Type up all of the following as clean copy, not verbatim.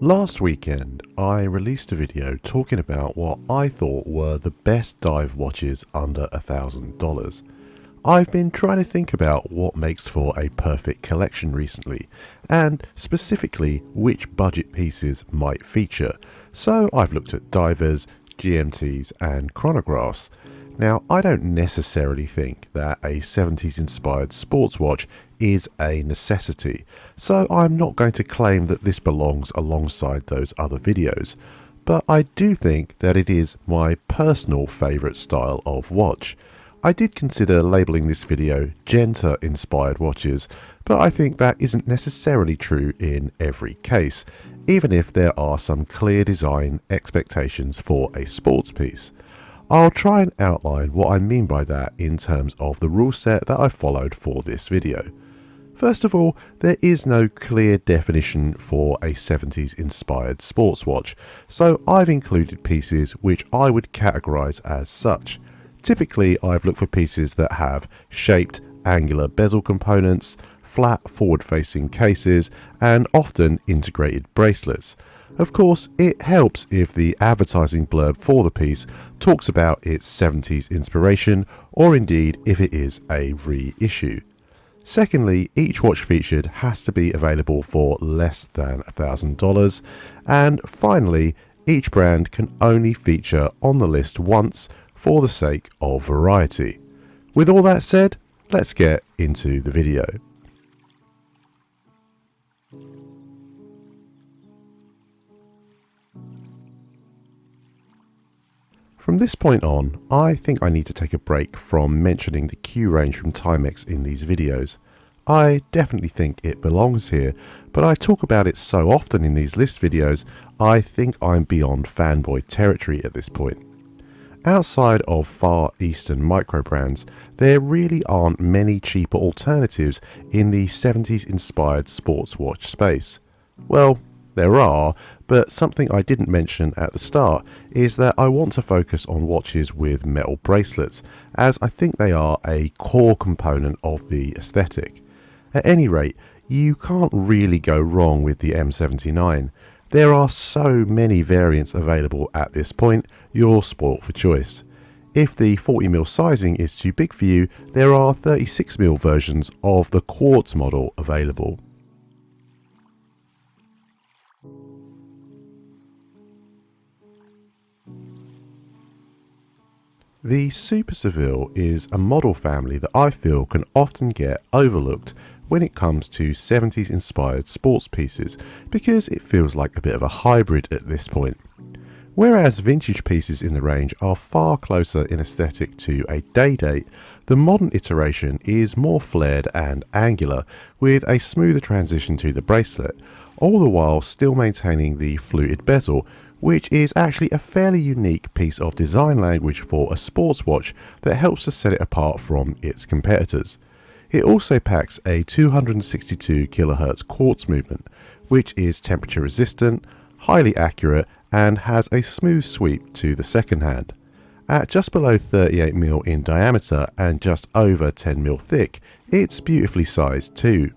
Last weekend, I released a video talking about what I thought were the best dive watches under $1,000. I've been trying to think about what makes for a perfect collection recently, and specifically which budget pieces might feature, so I've looked at divers, GMTs and chronographs. Now, I don't necessarily think that a 70s inspired sports watch is a necessity, so I'm not going to claim that this belongs alongside those other videos, but I do think that it is my personal favourite style of watch. I did consider labelling this video Genta inspired watches, but I think that isn't necessarily true in every case, even if there are some clear design expectations for a sports piece. I'll try and outline what I mean by that in terms of the rule set that I followed for this video. First of all, there is no clear definition for a 70s inspired sports watch, so I've included pieces which I would categorise as such. Typically, I've looked for pieces that have shaped, angular bezel components, flat forward-facing cases, and often integrated bracelets. Of course, it helps if the advertising blurb for the piece talks about its 70s inspiration, or indeed if it is a reissue. Secondly, each watch featured has to be available for less than $1,000. And finally, each brand can only feature on the list once for the sake of variety. With all that said, let's get into the video. From this point on, I think I need to take a break from mentioning the Q range from Timex in these videos. I definitely think it belongs here, but I talk about it so often in these list videos, I think I'm beyond fanboy territory at this point. Outside of Far Eastern micro brands, there really aren't many cheaper alternatives in the 70s inspired sports watch space. Well, there are, but something I didn't mention at the start is that I want to focus on watches with metal bracelets, as I think they are a core component of the aesthetic. At any rate, you can't really go wrong with the M79. There are so many variants available at this point, you're spoilt for choice. If the 40mm sizing is too big for you, there are 36mm versions of the quartz model available. The Super Seville is a model family that I feel can often get overlooked when it comes to 70s inspired sports pieces, because it feels like a bit of a hybrid at this point. Whereas vintage pieces in the range are far closer in aesthetic to a day date, the modern iteration is more flared and angular, with a smoother transition to the bracelet, all the while still maintaining the fluted bezel, which is actually a fairly unique piece of design language for a sports watch that helps to set it apart from its competitors. It also packs a 262 kHz quartz movement, which is temperature resistant, highly accurate, and has a smooth sweep to the second hand. At just below 38mm in diameter and just over 10mm thick, it's beautifully sized too.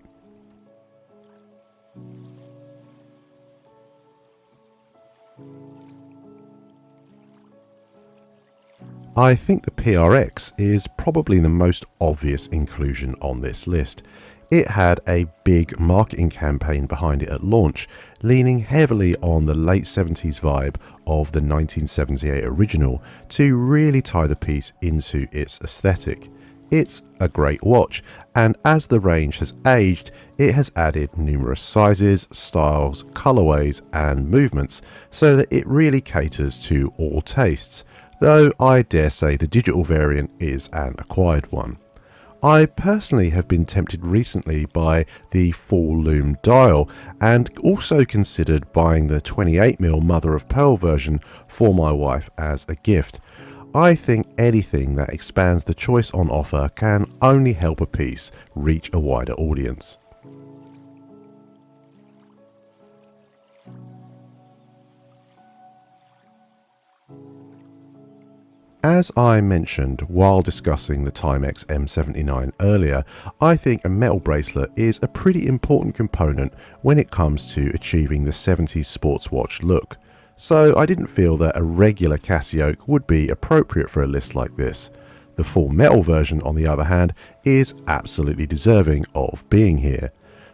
I think the PRX is probably the most obvious inclusion on this list. It had a big marketing campaign behind it at launch, leaning heavily on the late 70s vibe of the 1978 original to really tie the piece into its aesthetic. It's a great watch, and as the range has aged, it has added numerous sizes, styles, colorways and movements, so that it really caters to all tastes, though I dare say the digital variant is an acquired one. I personally have been tempted recently by the full lume dial, and also considered buying the 28mm mother of pearl version for my wife as a gift. I think anything that expands the choice on offer can only help a piece reach a wider audience. As I mentioned while discussing the Timex M79 earlier, I think a metal bracelet is a pretty important component when it comes to achieving the 70s sports watch look. So I didn't feel that a regular Casio would be appropriate for a list like this. The full metal version, on the other hand, is absolutely deserving of being here.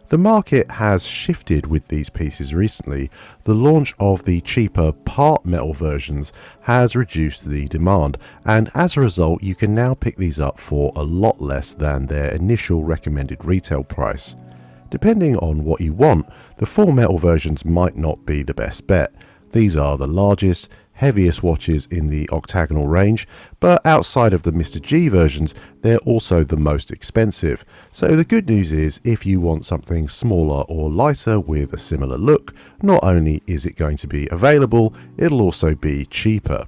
The market has shifted with these pieces recently. The launch of the cheaper part metal versions has reduced the demand, and as a result you can now pick these up for a lot less than their initial recommended retail price. Depending on what you want, the full metal versions might not be the best bet. These are the largest, heaviest watches in the octagonal range, but outside of the Mr. G versions, they're also the most expensive. So the good news is, if you want something smaller or lighter with a similar look, not only is it going to be available, it'll also be cheaper.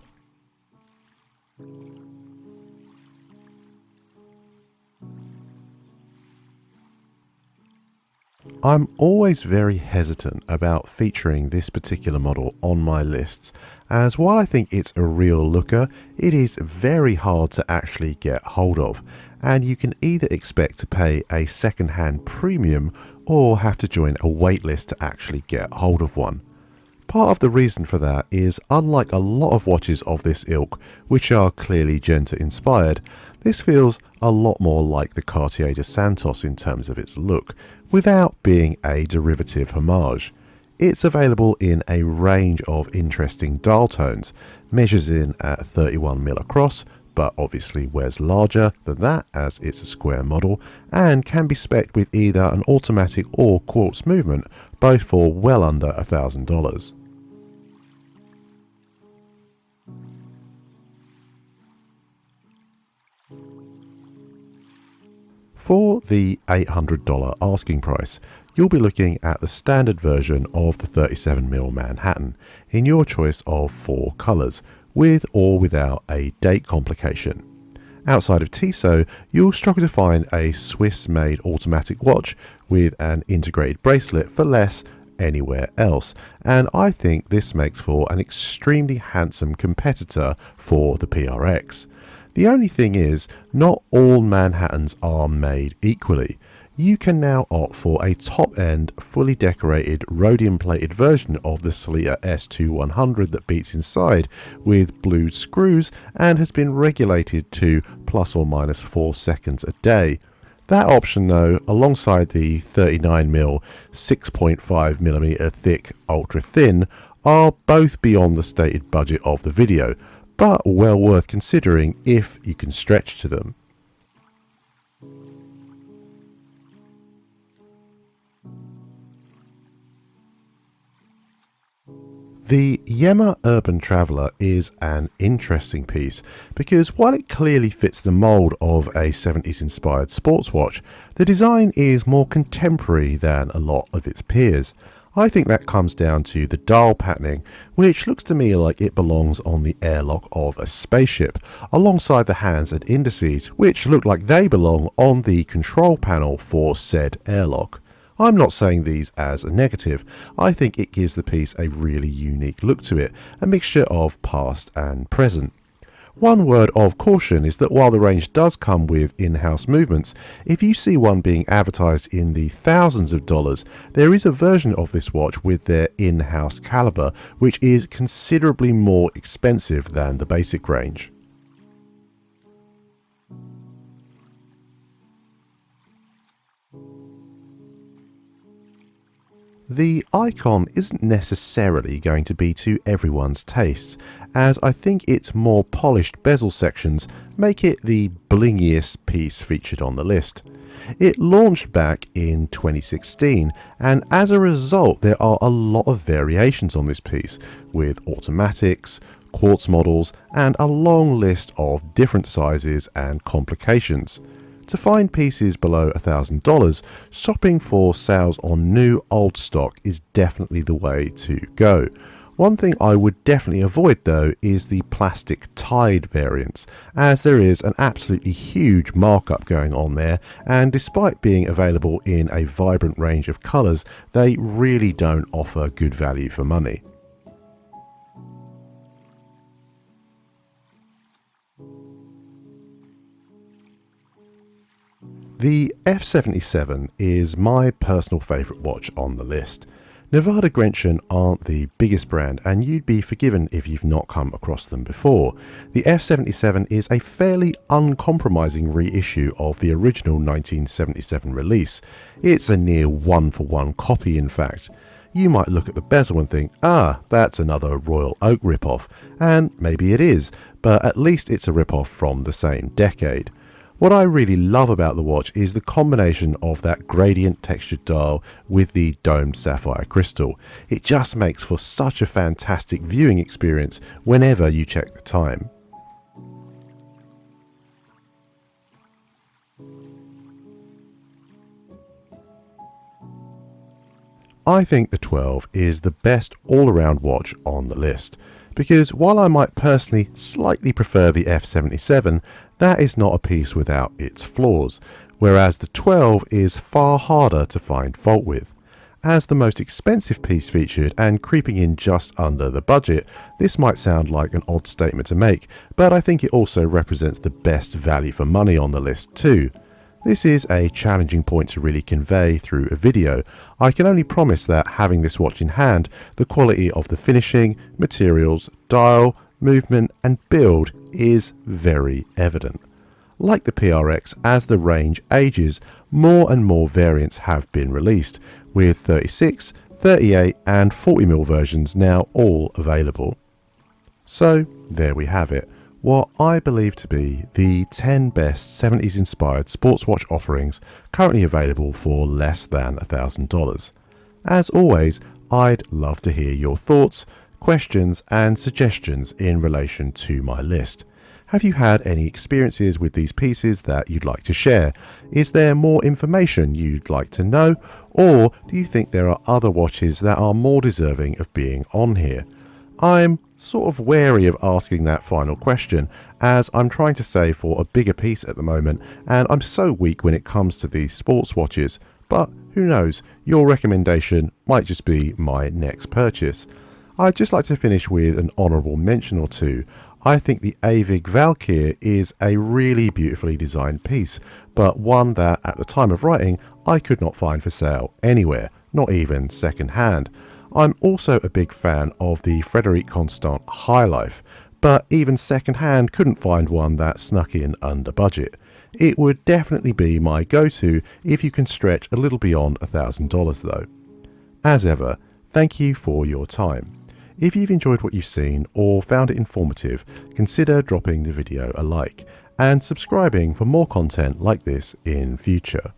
I'm always very hesitant about featuring this particular model on my lists, as while I think it's a real looker, it is very hard to actually get hold of, and you can either expect to pay a second-hand premium or have to join a waitlist to actually get hold of one. Part of the reason for that is, unlike a lot of watches of this ilk, which are clearly Genta inspired, this feels a lot more like the Cartier de Santos in terms of its look, without being a derivative homage. It's available in a range of interesting dial tones, measures in at 31mm across, but obviously wears larger than that as it's a square model, and can be spec'd with either an automatic or quartz movement, both for well under $1,000. For the $800 asking price, you'll be looking at the standard version of the 37mm Manhattan in your choice of 4 colours, with or without a date complication. Outside of Tissot, you'll struggle to find a Swiss-made automatic watch with an integrated bracelet for less anywhere else, and I think this makes for an extremely handsome competitor for the PRX. The only thing is, not all Manhattans are made equally. You can now opt for a top-end, fully decorated, rhodium-plated version of the Sleater S2100 that beats inside with blued screws and has been regulated to plus or minus 4 seconds a day. That option though, alongside the 39mm 6.5mm thick ultra thin, are both beyond the stated budget of the video, but well worth considering if you can stretch to them. The Yema Urban Traveller is an interesting piece because while it clearly fits the mould of a 70s inspired sports watch, the design is more contemporary than a lot of its peers. I think that comes down to the dial patterning, which looks to me like it belongs on the airlock of a spaceship, alongside the hands and indices, which look like they belong on the control panel for said airlock. I'm not saying these as a negative. I think it gives the piece a really unique look to it, a mixture of past and present. One word of caution is that while the range does come with in-house movements, if you see one being advertised in the thousands of dollars, there is a version of this watch with their in-house caliber, which is considerably more expensive than the basic range. The Aikon isn't necessarily going to be to everyone's tastes, as I think its more polished bezel sections make it the blingiest piece featured on the list. It launched back in 2016, and as a result there are a lot of variations on this piece, with automatics, quartz models, and a long list of different sizes and complications. To find pieces below $1,000, shopping for sales on new old stock is definitely the way to go. One thing I would definitely avoid though is the plastic tied variants, as there is an absolutely huge markup going on there, and despite being available in a vibrant range of colours, they really don't offer good value for money. The F77 is my personal favourite watch on the list. Nivada Grenchen aren't the biggest brand, and you'd be forgiven if you've not come across them before. The F77 is a fairly uncompromising reissue of the original 1977 release. It's a near one-for-one copy, in fact. You might look at the bezel and think, that's another Royal Oak ripoff, and maybe it is, but at least it's a ripoff from the same decade. What I really love about the watch is the combination of that gradient textured dial with the domed sapphire crystal. It just makes for such a fantastic viewing experience whenever you check the time. I think the 12 is the best all-around watch on the list, because while I might personally slightly prefer the F77, that is not a piece without its flaws, whereas the 12 is far harder to find fault with. As the most expensive piece featured and creeping in just under the budget, this might sound like an odd statement to make, but I think it also represents the best value for money on the list too. This is a challenging point to really convey through a video. I can only promise that having this watch in hand, the quality of the finishing, materials, dial, movement and build is very evident. Like the PRX, as the range ages, more and more variants have been released, with 36, 38 and 40mm versions now all available. So there we have it. What I believe to be the 10 best 70s inspired sports watch offerings currently available for less than $1,000. As always, I'd love to hear your thoughts, questions and suggestions in relation to my list. Have you had any experiences with these pieces that you'd like to share? Is there more information you'd like to know? Or do you think there are other watches that are more deserving of being on here? I'm sort of wary of asking that final question, as I'm trying to save for a bigger piece at the moment and I'm so weak when it comes to these sports watches, but who knows, your recommendation might just be my next purchase. I'd just like to finish with an honourable mention or two. I think the Avig Valkyr is a really beautifully designed piece, but one that at the time of writing I could not find for sale anywhere, not even second hand. I'm also a big fan of the Frederic Constant High Life, but even second hand couldn't find one that snuck in under budget. It would definitely be my go-to if you can stretch a little beyond $1,000 though. As ever, thank you for your time. If you've enjoyed what you've seen or found it informative, consider dropping the video a like and subscribing for more content like this in future.